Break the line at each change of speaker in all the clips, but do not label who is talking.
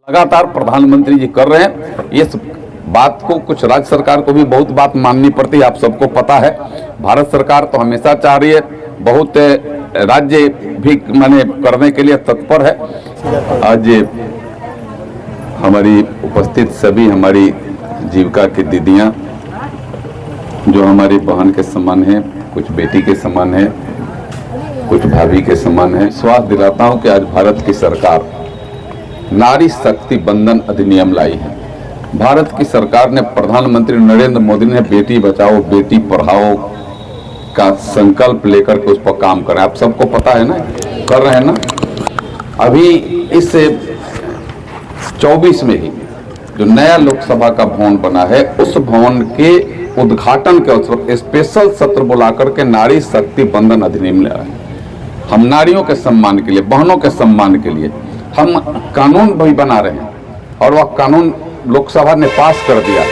लगातार प्रधानमंत्री जी कर रहे हैं। इस बात को कुछ राज्य सरकार को भी बहुत बात माननी पड़ती है, आप सबको पता है। भारत सरकार तो हमेशा चाह रही है, बहुत राज्य भी करने के लिए तत्पर है। आज हमारी उपस्थित सभी हमारी जीविका की दीदियां जो हमारी बहन के समान है, कुछ बेटी के समान है, कुछ भाभी के समान है, विश्वास दिलाता हूं कि आज भारत की सरकार नारी शक्ति बंधन अधिनियम लाई है। भारत की सरकार ने, प्रधानमंत्री नरेंद्र मोदी ने बेटी बचाओ बेटी पढ़ाओ का संकल्प लेकर के उस पर काम करें। आप सबको पता है ना, कर रहे हैं ना। अभी इस 24 में ही जो नया लोकसभा का भवन बना है, उस भवन के उद्घाटन के अवसर स्पेशल सत्र बुलाकर के नारी शक्ति बंधन अधिनियम लाया है। हम नारियों के सम्मान के लिए, बहनों के सम्मान के लिए हम कानून भी बना रहे हैं, और वह कानून लोकसभा ने पास कर दिया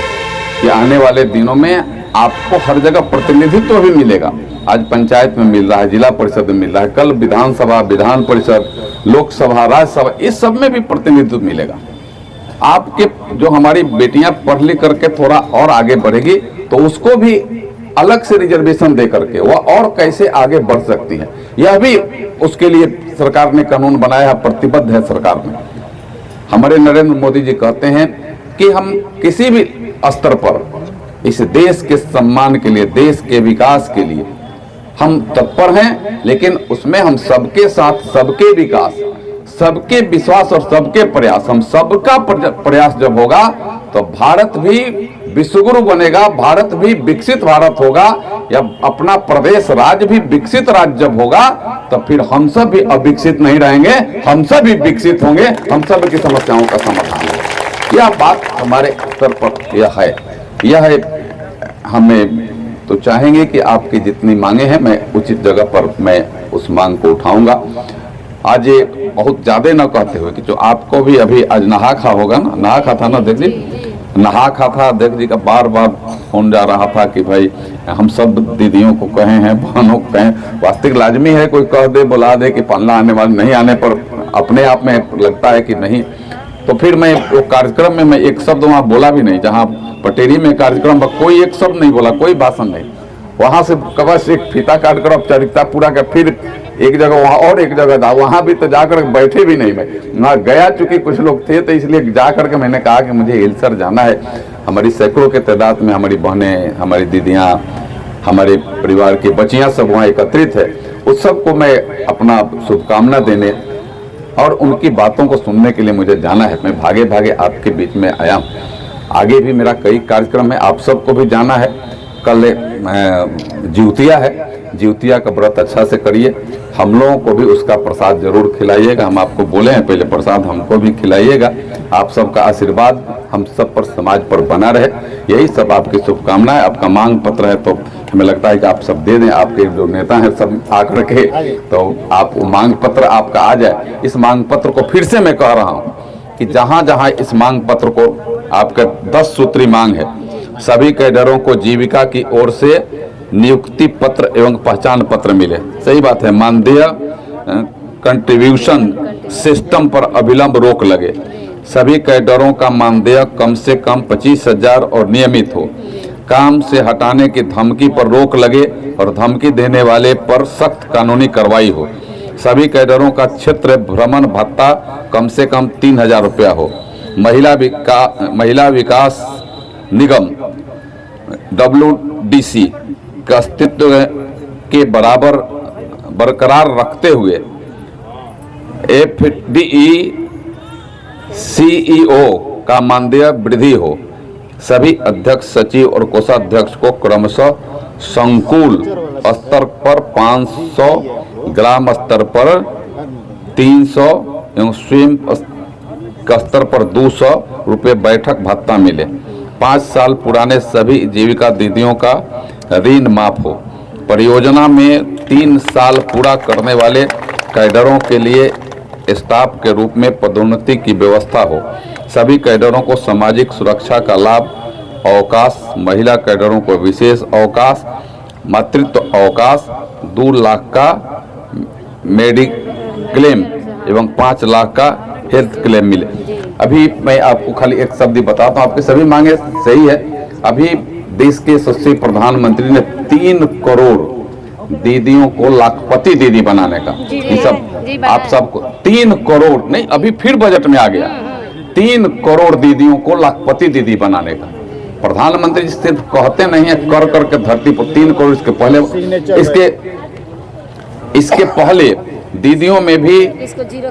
कि आने वाले दिनों में आपको हर जगह प्रतिनिधित्व भी मिलेगा। आज पंचायत में मिल रहा है, जिला परिषद में मिल रहा है, कल विधानसभा, विधान परिषद, लोकसभा, राज्यसभा, इस सब में भी प्रतिनिधित्व मिलेगा। आपके जो हमारी बेटियां पढ़ लिख करके थोड़ा और आगे बढ़ेगी तो उसको भी अलग से रिजर्वेशन दे करके वह और कैसे आगे बढ़ सकती है, यह भी उसके लिए सरकार ने कानून बनाया है, प्रतिबद्ध है सरकार में। हमारे नरेंद्र मोदी जी कहते हैं कि हम किसी भी स्तर पर इस देश के सम्मान के लिए, देश के विकास के लिए हम तत्पर हैं, लेकिन उसमें हम सबके साथ, सबके विकास, सबके विश्वास और सबके प्रयास, हम सबका प्रयास जब होगा तो भारत भी विश्वगुरु बनेगा, भारत भी विकसित भारत होगा, या अपना प्रदेश राज्य भी विकसित राज्य जब होगा तो फिर हम सब भी अविकसित नहीं रहेंगे, हम सब भी विकसित होंगे, हम सब की समस्याओं का समाधान होगा। यह बात हमारे स्तर पर यह है। हमें तो चाहेंगे कि आपकी जितनी मांगे हैं, मैं उचित जगह पर मैं उस मांग को उठाऊंगा। आज ये बहुत ज्यादा न कहते हुए कि जो आपको भी अभी आज नहा खा होगा ना, नहा खा था ना, देख जी नहा खा था, देख जी का बार बार फोन जा रहा था कि भाई हम सब दीदियों को कहे हैं, बहनों को कहें। वास्तविक लाजमी है कोई कह दे, बुला दे कि पन्ना आने वाले, नहीं आने पर अपने आप में लगता है कि नहीं। तो फिर मैं वो कार्यक्रम में मैं एक शब्द वहाँ बोला भी नहीं, जहाँ पटेरी में कार्यक्रम कोई एक शब्द नहीं बोला, कोई भाषण नहीं। वहाँ से बस एक फीता काट कर औपचारिकता पूरा कर, फिर एक जगह वहाँ और एक जगह था, वहाँ भी तो जाकर बैठे भी नहीं, मैं ना गया, चूंकि कुछ लोग थे तो इसलिए जाकर के मैंने कहा कि मुझे हिलसर जाना है। हमारी सैकड़ों के तादाद में हमारी बहनें, हमारी दीदियाँ, हमारे परिवार की बच्चियाँ सब वहाँ एकत्रित है। उस सब को मैं अपना शुभकामना देने और उनकी बातों को सुनने के लिए मुझे जाना है। मैं भागे भागे आपके बीच में आया हूँ। आगे भी मेरा कई कार्यक्रम है, आप सबको भी जाना है। कल जिउतिया है, जिउतिया का व्रत अच्छा से करिए, हम लोगों को भी उसका प्रसाद जरूर खिलाइएगा। हम आपको बोले हैं पहले, प्रसाद हमको भी खिलाइएगा। आप सबका आशीर्वाद हम सब पर, समाज पर बना रहे, यही सब आपकी शुभकामनाएं। आपका मांग पत्र है तो हमें लगता है कि आप सब दे दें, आपके जो नेता हैं सब आकर के, तो आप वो मांग पत्र आपका आ जाए। इस मांग पत्र को फिर से मैं कह रहा हूँ कि जहाँ जहाँ इस मांग पत्र को, आपका 10 सूत्री मांग है, सभी कैडरों को जीविका की ओर से नियुक्ति पत्र एवं पहचान पत्र मिले। सही बात है, मानदेय कंट्रीब्यूशन सिस्टम पर अविलंब रोक लगे, सभी कैडरों का मानदेय कम से कम 25,000 और नियमित हो, काम से हटाने की धमकी पर रोक लगे और धमकी देने वाले पर सख्त कानूनी कार्रवाई हो, सभी कैडरों का क्षेत्र भ्रमण भत्ता कम से कम 3,000 रुपया हो, महिला विकास निगम WDC का अस्तित्व के बराबर बरकरार रखते हुए FDE CEO का मानदेय वृद्धि हो, सभी अध्यक्ष, सचिव और कोषाध्यक्ष को क्रमशः संकुल स्तर पर 500, ग्राम स्तर पर 300 एवं स्वयं स्तर पर 200 रुपये बैठक भत्ता मिले। 5 साल पुराने सभी जीविका दीदियों का ऋण माफ हो, परियोजना में 3 साल पूरा करने वाले कैडरों के लिए स्टाफ के रूप में पदोन्नति की व्यवस्था हो, सभी कैडरों को सामाजिक सुरक्षा का लाभ, अवकाश, महिला कैडरों को विशेष अवकाश, मातृत्व अवकाश, 2 लाख का मेडिक्लेम एवं 5 लाख का हेल्थ क्लेम मिले। अभी मैं आपको खाली एक शब्द ही बताता हूँ, आपकी सभी मांगे सही है। अभी देश के यशस्वी प्रधानमंत्री ने 3 करोड़ दीदियों को लाखपति दीदी बनाने का, ये सब आप सबको 3 करोड़ नहीं, अभी फिर बजट में आ गया 3 करोड़ दीदियों को लाखपति दीदी बनाने का। प्रधानमंत्री जी सिर्फ कहते नहीं है, कर करके धरती पर 3 करोड़। इसके पहले दीदियों में भी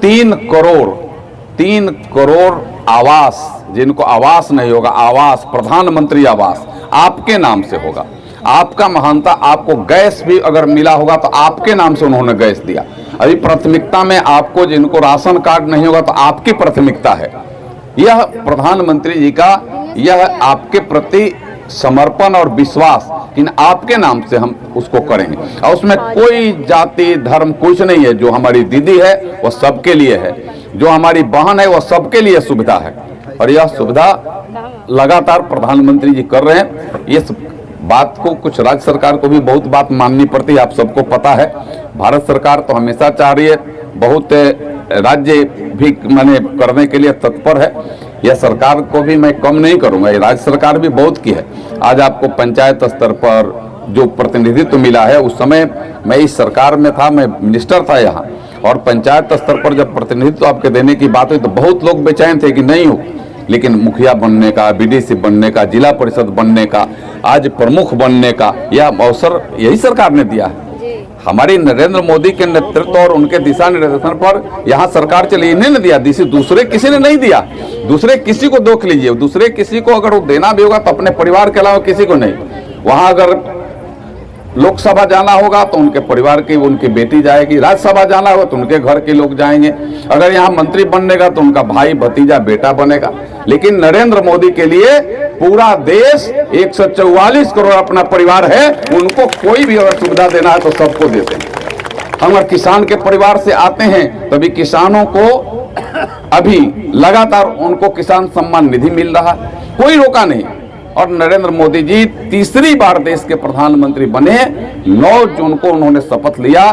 3 करोड़ आवास, जिनको आवास नहीं होगा, आवास प्रधानमंत्री आवास आपके नाम से होगा। आपका महानता, आपको गैस भी अगर मिला होगा तो आपके नाम से उन्होंने गैस दिया। अभी प्राथमिकता में आपको, जिनको राशन कार्ड नहीं होगा तो आपकी प्राथमिकता है। यह प्रधानमंत्री जी का, यह आपके प्रति समर्पण और विश्वास कि आपके नाम से हम उसको करेंगे, और उसमें कोई जाति धर्म कुछ नहीं है। जो हमारी दीदी है वह सबके लिए है, जो हमारी बहन है वह सबके लिए सुविधा है, और यह सुविधा लगातार प्रधानमंत्री जी कर रहे हैं। इस बात को कुछ राज्य सरकार को भी बहुत बात माननी पड़ती है, आप सबको पता है। भारत सरकार तो हमेशा चाह रही है, बहुत राज्य भी मैंने करने के लिए तत्पर है। यह सरकार को भी मैं कम नहीं करूंगा, ये राज्य सरकार भी बहुत की है। आज आपको पंचायत स्तर पर जो प्रतिनिधित्व मिला है, उस समय मैं इस सरकार में था, मैं मिनिस्टर था यहाँ, और पंचायत स्तर पर जब प्रतिनिधित्व आपके देने की बात हुई तो बहुत लोग बेचैन थे कि नहीं हो, लेकिन मुखिया बनने का, बीडीसी बनने का, जिला परिषद बनने का, आज प्रमुख बनने का यह अवसर यही सरकार ने दिया है। हमारी नरेंद्र मोदी के नेतृत्व और उनके दिशा निर्देशन पर यहाँ सरकार चली, इन्हें ने दिया, दूसरे किसी ने नहीं दिया। दूसरे किसी को देख लीजिए, दूसरे किसी को अगर वो देना भी होगा तो अपने परिवार के अलावा किसी को नहीं। वहां अगर लोकसभा जाना होगा तो उनके परिवार की, उनकी बेटी जाएगी, राज्यसभा जाना होगा तो उनके घर के लोग जाएंगे, अगर यहाँ मंत्री बननेगा तो उनका भाई भतीजा बेटा बनेगा। लेकिन नरेंद्र मोदी के लिए पूरा देश 144 करोड़ अपना परिवार है, उनको कोई भी अगर सुविधा देना है तो सबको देते हैं। हम अगर किसान के परिवार से आते हैं तभी किसानों को अभी लगातार उनको किसान सम्मान निधि मिल रहा, कोई रोका नहीं। और नरेंद्र मोदी जी तीसरी बार देश के प्रधानमंत्री बने। 9 जून को उन्होंने शपथ लिया,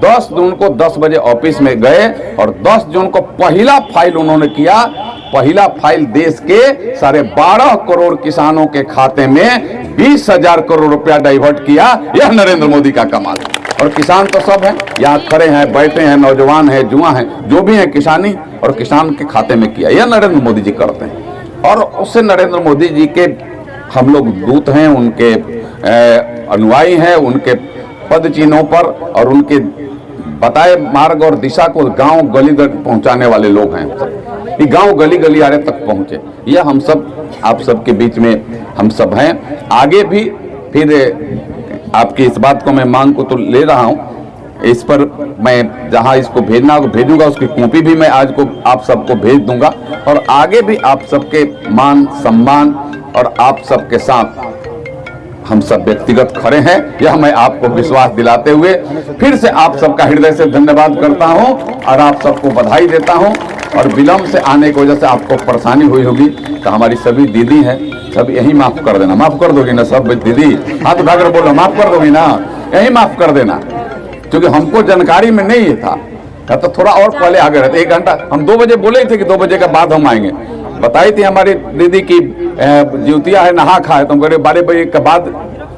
10 जून को 10 बजे ऑफिस में गए और 10 जून को पहला फाइल उन्होंने किया। पहला फाइल देश के 12.5 करोड़ किसानों के खाते में 20,000 करोड़ रुपया डाइवर्ट किया। यह नरेंद्र मोदी का कमाल है। और किसान तो सब हैं, यहाँ खड़े हैं, बैठे हैं, नौजवान हैं, जुआ हैं, जो भी हैं, किसानी और किसान के खाते में किया। यह नरेंद्र मोदी जी करते हैं। और उससे नरेंद्र मोदी जी के हम लोग दूत हैं, उनके अनुयायी हैं, उनके पद चिन्हों पर और उनके बताए मार्ग और दिशा को गांव गली तक पहुंचाने वाले लोग हैं। ये गांव गली गलियारे तक पहुंचे, यह हम सब, आप सबके बीच में हम सब हैं। आगे भी फिर आपकी इस बात को मैं मांग को तो ले रहा हूं, इस पर मैं जहां इसको भेजना होगा भेजूंगा, उसकी कॉपी भी मैं आज को आप सबको भेज दूंगा। और आगे भी आप सबके मान सम्मान और आप सबके साथ हम सब व्यक्तिगत खड़े हैं, यह मैं आपको विश्वास दिलाते हुए फिर से आप सबका हृदय से धन्यवाद करता हूं और आप सबको बधाई देता हूं। और विलंब से आने की वजह से आपको परेशानी हुई होगी तो हमारी सभी दीदी हैं, सब यही माफ कर देना। माफ कर दोगी ना सब दीदी? हाथ उठाकर बोलो, माफ कर दोगी ना? यही माफ कर देना, क्योंकि हमको जानकारी में नहीं था, तो थोड़ा और पहले आगे रहते। 1 घंटा हम 2 बजे बोले थे कि 2 बजे के बाद हम आएंगे। बताई थी हमारी दीदी की ज्योतिया है, नहा खा है, तो हम कह रहे 12 बजे के बाद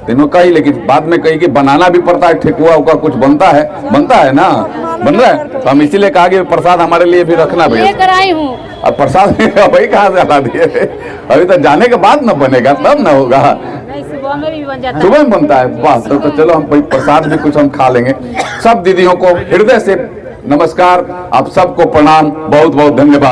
तीनों कही, लेकिन बाद में कही कि बनाना भी पड़ता है, ठेकुआ उका कुछ बनता है ना, बन रहा है, तो हम इसीलिए कहा कि प्रसाद हमारे लिए भी रखना भैया। अब प्रसाद वही कहाँ से हटा दिए, अभी तो जाने के बाद न बनेगा, तब न होगा।
सुबह में भी बन जाता है,
सुबह में बनता है बस, तो चलो हम प्रसाद भी कुछ हम खा लेंगे। सब दीदियों को हृदय से नमस्कार, आप सबको प्रणाम, बहुत बहुत धन्यवाद।